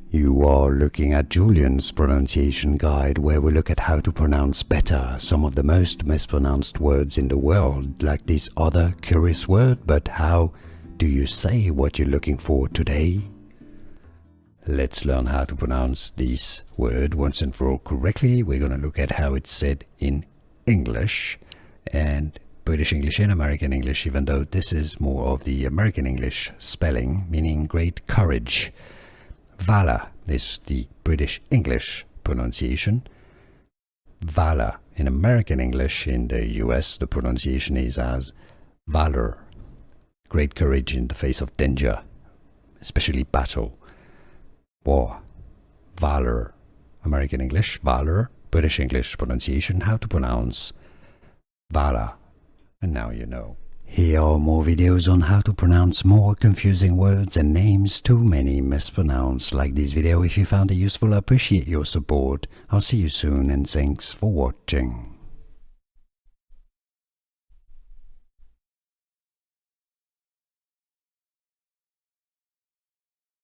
You are looking at Julian's pronunciation guide, where we look at how to pronounce better some of the most mispronounced words in the world, like this other curious word. But how do you say what you're looking for today? Let's learn how to pronounce this word once and for all correctly. We're going to look at how it's said in English and British English and American English, even though this is more of the American English spelling, meaning great courage. Valor is the British English pronunciation. Valor in American English, in the US, the pronunciation is as valor. Great courage in the face of danger, especially battle, war. Valor. American English, valor. British English pronunciation, how to pronounce valor. And now you know. Here are more videos on how to pronounce more confusing words and names too many mispronounced. Like this video if you found it useful. I appreciate your support. I'll see you soon and thanks for watching.